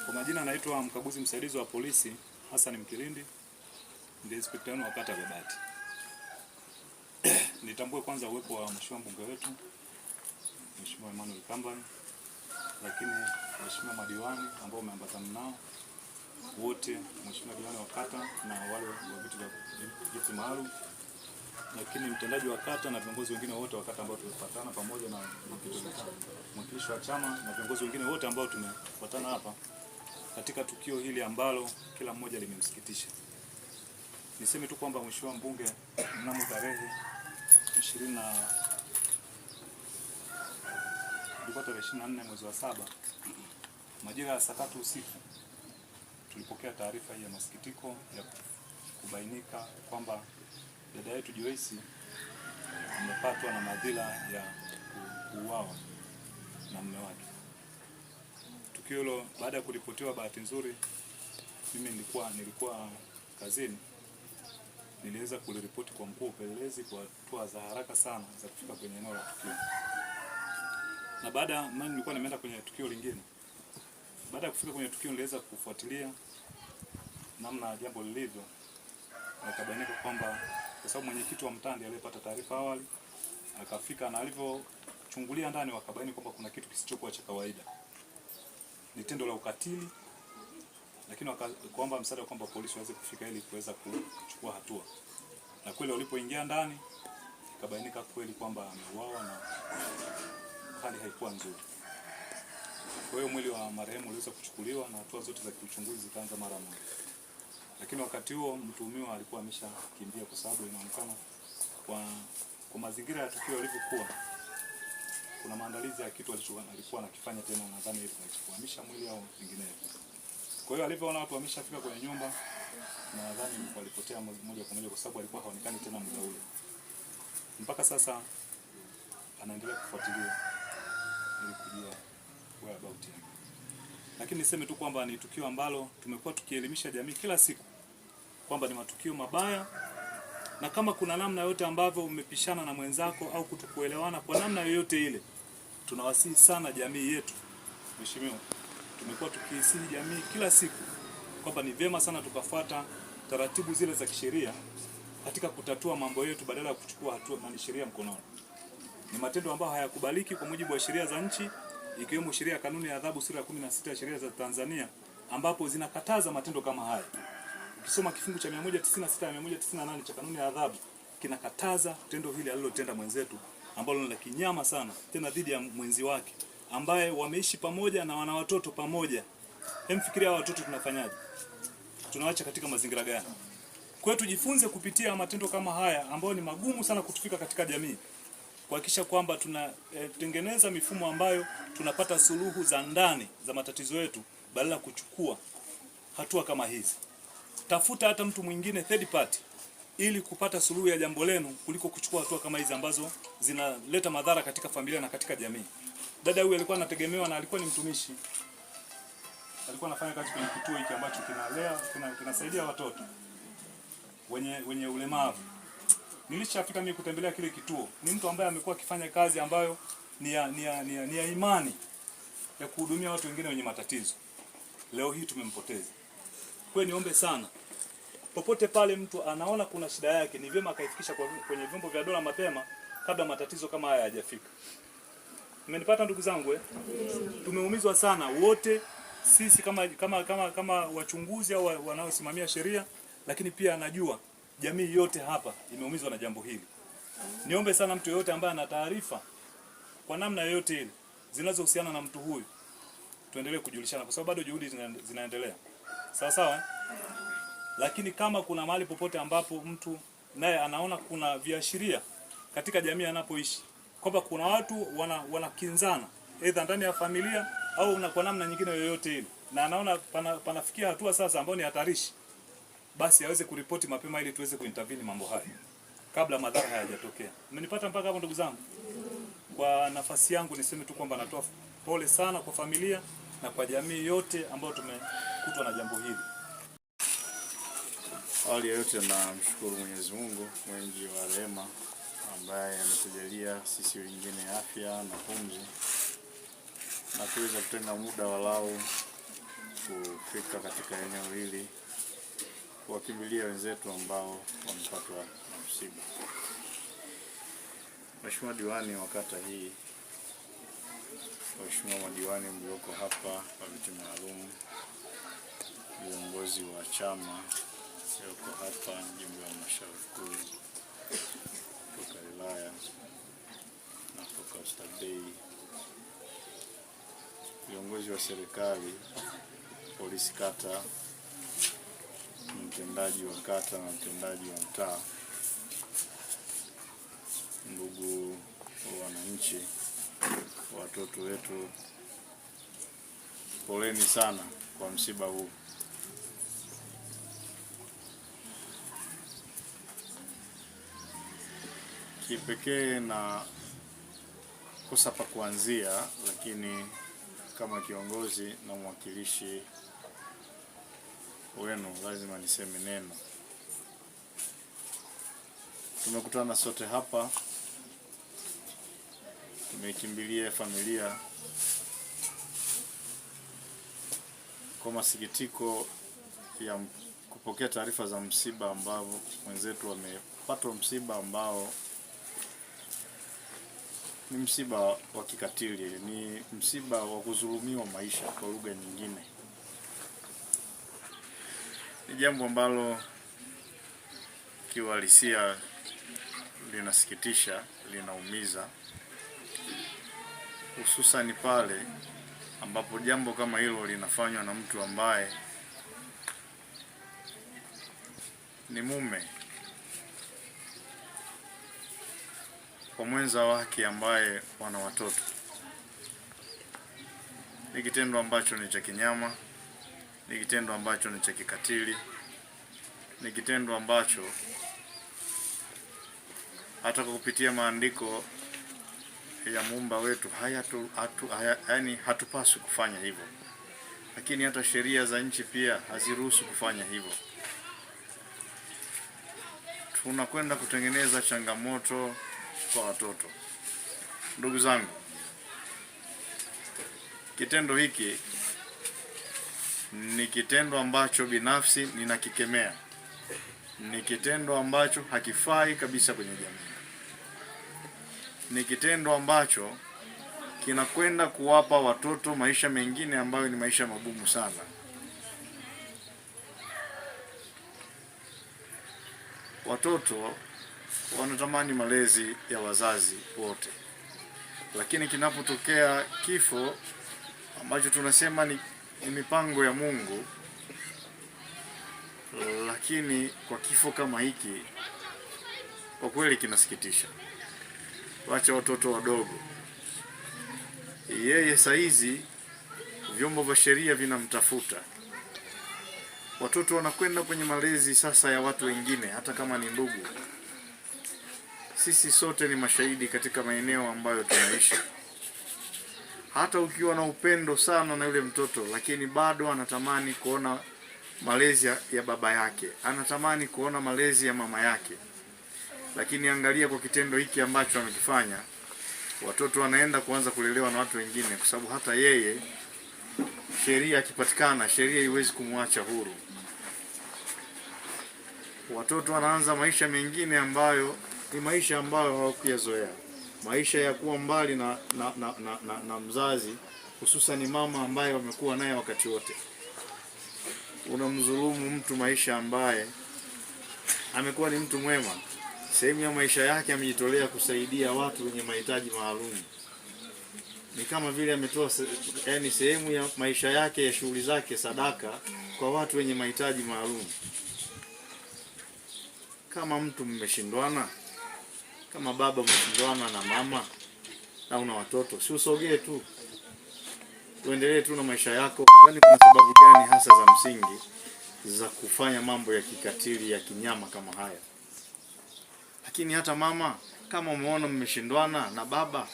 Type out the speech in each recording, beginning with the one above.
Kwa majina naitwa mkaguzi msaidizi wa polisi Hassan Mkilindi, ndiye inspekta wa kata ya Babati. Nitambue kwanza uwepo wa mheshimiwa mbunge wetu Mheshimiwa Emmanuel Kambani, lakini mheshimiwa madiwani ambao wameambatana nao wote, mheshimiwa diwani wa kata na wale wa viti maalum, lakini mtendaji wa kata na viongozi wengine wote wa kata ambao tumefuatana, pamoja na mwakilishi wa chama na viongozi wengine wote ambao tumefuatana hapa katika tukio hili ambalo kila mmoja limemsikitisha. Niseme tu kwamba mheshimiwa mbunge mnamo tarehe 24 mwezi wa 7 majira ya saa 3 usiku tulipokea taarifa hii ya masikitiko ya kubainika kwamba dada yetu Joyce amepatwa na madhila ya kuuawa na mume wake. Tukio hilo baada ya kuripotiwa, bahati nzuri mimi nilikuwa kazini, niliweza kuliripoti kwa mkuu wa upelelezi kwa hatua za haraka sana za kufika kwenye eneo la tukio. Na baada nilikuwa nimeenda kwenye tukio lingine. Baada ya kufika kwenye tukio niliweza kufuatilia namna jambo lilivyo, na ikabainika kwamba kwa sababu mwenyekiti wa mtandi aliyepata taarifa awali akafika, na alivyochungulia ndani wakabaini kwamba kuna kitu kisichokuwa cha kawaida. Ni tendo la ukatili, lakini wakaomba msaada kwamba polisi waweze kufika ili kuweza kuchukua hatua. Na kweli walipoingia ndani ikabainika kweli kwamba ameuawa na hali haikuwa nzuri. Kwa hiyo mwili wa marehemu uliweza kuchukuliwa na hatua zote za kiuchunguzi zikaanza mara moja. Lakini wakati huo mtuhumiwa alikuwa ameshakimbia, kwa sababu inaonekana kwa mazingira ya tukio yalivyokuwa kuna maandalizi ya kitu alikuwa anakifanya tena, nadhani ili kuhamisha mwili au vinginevyo. Kwa hiyo alivyoona watu wameshafika kwenye nyumba, nadhani walipotea moja kwa moja, kwa sababu alikuwa haonekani tena muda ule. Mpaka sasa anaendelea kufuatilia ili kujua whereabout yake. Lakini niseme tu kwamba ni tukio ambalo tumekuwa tukielimisha jamii kila siku kwamba ni matukio mabaya, na kama kuna namna yote ambavyo umepishana na mwenzako au kutokuelewana kwa namna yoyote ile, tunawasihi sana jamii yetu. Mheshimiwa, tumekuwa tukisihi jamii kila siku kwamba ni vyema sana tukafuata taratibu zile za kisheria katika kutatua mambo yetu badala ya kuchukua hatua na sheria mkononi. Ni matendo ambayo hayakubaliki kwa mujibu wa sheria za nchi, ikiwemo sheria ya kanuni ya adhabu sura ya 16 ya sheria za Tanzania, ambapo zinakataza matendo kama haya. Ukisoma kifungu cha 196 na 198 cha kanuni ya adhabu kinakataza tendo hili alilotenda mwenzetu, ambalo ni la kinyama sana, tena dhidi ya mwenzi wake ambaye wameishi pamoja na wana watoto pamoja. Hemfikiria hao watoto tunafanyaje? Tunawaacha katika mazingira gani? Kwa hiyo tujifunze kupitia matendo kama haya ambayo ni magumu sana kutufika katika jamii, kuhakikisha kwamba tunatengeneza mifumo ambayo tunapata suluhu za ndani za matatizo yetu badala ya kuchukua hatua kama hizi. Tafuta hata mtu mwingine, third party, ili kupata suluhu ya jambo lenu kuliko kuchukua hatua kama hizi ambazo zinaleta madhara katika familia na katika jamii. Dada huyu alikuwa anategemewa na alikuwa ni mtumishi. Alikuwa anafanya kazi kwenye kituo hiki ambacho kinasaidia watoto wenye ulemavu. Nilishafika mimi kutembelea kile kituo. Ni mtu ambaye amekuwa akifanya kazi ambayo ni ya imani ya kuhudumia watu wengine wenye matatizo. Leo hii tumempoteza. Kwa hiyo niombe sana, popote pale mtu anaona kuna shida yake, ni vyema akaifikisha kwenye vyombo vya dola mapema kabla matatizo kama haya hayajafika. Mmenipata ndugu zangu? Tumeumizwa sana wote sisi kama wachunguzi au wanaosimamia sheria, lakini pia najua jamii yote hapa imeumizwa na jambo hili. Niombe sana mtu yote ambaye ana taarifa kwa namna yoyote ile zinazohusiana na mtu huyu, tuendelee kujulishana, kwa sababu bado juhudi zinaendelea. Sawa sawa? Lakini kama kuna mahali popote ambapo mtu naye anaona kuna viashiria katika jamii anapoishi kwamba kuna watu wanakinzana aidha ndani ya familia au kwa namna nyingine yoyote ile, na anaona panafikia hatua sasa ambayo ni hatarishi, basi aweze kuripoti mapema ili tuweze kuintervene mambo haya kabla madhara hayajatokea. Mmenipata mpaka hapo ndugu zangu? Kwa nafasi yangu niseme tu kwamba natoa pole sana kwa familia na kwa jamii yote ambayo tumekutwa na jambo hili. Awali ya yote namshukuru Mwenyezi Mungu mwingi wa rehema ambaye ametujalia sisi wengine afya na pumzi na kuweza kutenda muda walau kufika katika eneo hili kuwakimbilia wenzetu ambao wamepatwa na msiba. Mheshimiwa Diwani wa kata hii, Mheshimiwa madiwani mlioko hapa kwa viti maalum, viongozi wa chama walioko hapa, mjumbe wa halmashauri kuu kutoka wilaya na kutoka Oysterbay, viongozi wa serikali, polisi kata, mtendaji wa kata na mtendaji wa mtaa, ndugu wananchi, watoto wetu, poleni sana kwa msiba huu. Kipekee na kosa pa kuanzia, lakini kama kiongozi na mwakilishi wenu lazima niseme neno. Tumekutana sote hapa, tumekimbilia familia kwa masikitiko ya kupokea taarifa za msiba ambao wenzetu wamepatwa msiba ambao ni msiba wa kikatili, ni msiba wa kudhulumiwa maisha kwa lugha nyingine. Ni jambo ambalo kiuhalisia linasikitisha, linaumiza, hususan pale ambapo jambo kama hilo linafanywa na mtu ambaye ni mume kwa mwenza wake ambaye wana watoto. Ni kitendo ambacho ni cha kinyama, ni kitendo ambacho ni cha kikatili, ni kitendo ambacho hata kwa kupitia maandiko ya Muumba wetu hatupaswi kufanya hivyo, lakini hata sheria za nchi pia haziruhusu kufanya hivyo. Tunakwenda kutengeneza changamoto kwa watoto. Ndugu zangu, kitendo hiki ni kitendo ambacho binafsi ninakikemea. Ni kitendo ambacho hakifai kabisa kwenye jamii. Ni kitendo ambacho kinakwenda kuwapa watoto maisha mengine ambayo ni maisha magumu sana. Watoto wanatamani malezi ya wazazi wote, lakini kinapotokea kifo ambacho tunasema ni mipango ya Mungu, lakini kwa kifo kama hiki kwa kweli kinasikitisha. Wacha watoto wadogo, yeye saizi vyombo vya sheria vinamtafuta. Watoto wanakwenda kwenye malezi sasa ya watu wengine, hata kama ni ndugu. Sisi sote ni mashahidi katika maeneo ambayo tunaishi. Hata ukiwa na upendo sana na yule mtoto, lakini bado anatamani kuona malezi ya baba yake, anatamani kuona malezi ya mama yake. Lakini angalia kwa kitendo hiki ambacho amekifanya, watoto wanaenda kuanza kulelewa na watu wengine, kwa sababu hata yeye sheria akipatikana, sheria haiwezi kumwacha huru. Watoto wanaanza maisha mengine ambayo ni maisha ambayo hawakuyazoea, maisha ya kuwa mbali na mzazi, hususan mama ambaye wamekuwa naye wakati wote. Unamdhulumu mtu maisha ambaye amekuwa ni mtu mwema, sehemu ya maisha yake amejitolea kusaidia watu wenye mahitaji maalum. Ni kama vile ametoa sehemu ya maisha yake ya shughuli zake sadaka kwa watu wenye mahitaji maalum. Kama mtu mmeshindwana, kama baba mmeshindwana na mama na una watoto, si usogee tu, uendelee tu na maisha yako. Kwani kuna sababu gani hasa za msingi za kufanya mambo ya kikatili ya kinyama kama haya? Lakini hata mama, kama umeona mmeshindwana na baba,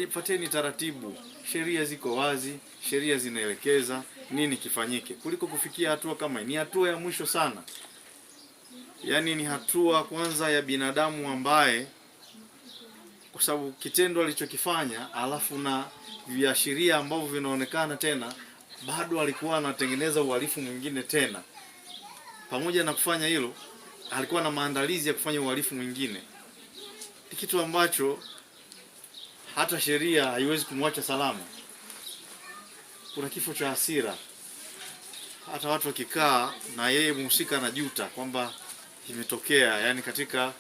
fateni taratibu. Sheria ziko wazi, sheria zinaelekeza nini kifanyike, kuliko kufikia hatua kama hii. Ni hatua ya mwisho sana. Yaani ni hatua kwanza ya binadamu ambaye, kwa sababu kitendo alichokifanya alafu na viashiria ambavyo vinaonekana tena bado alikuwa anatengeneza uhalifu mwingine tena. Pamoja na kufanya hilo, alikuwa na maandalizi ya kufanya uhalifu mwingine. Ni kitu ambacho hata sheria haiwezi kumwacha salama. Kuna kifo cha hasira. Hata watu wakikaa na yeye mhusika anajuta kwamba imetokea, yani katika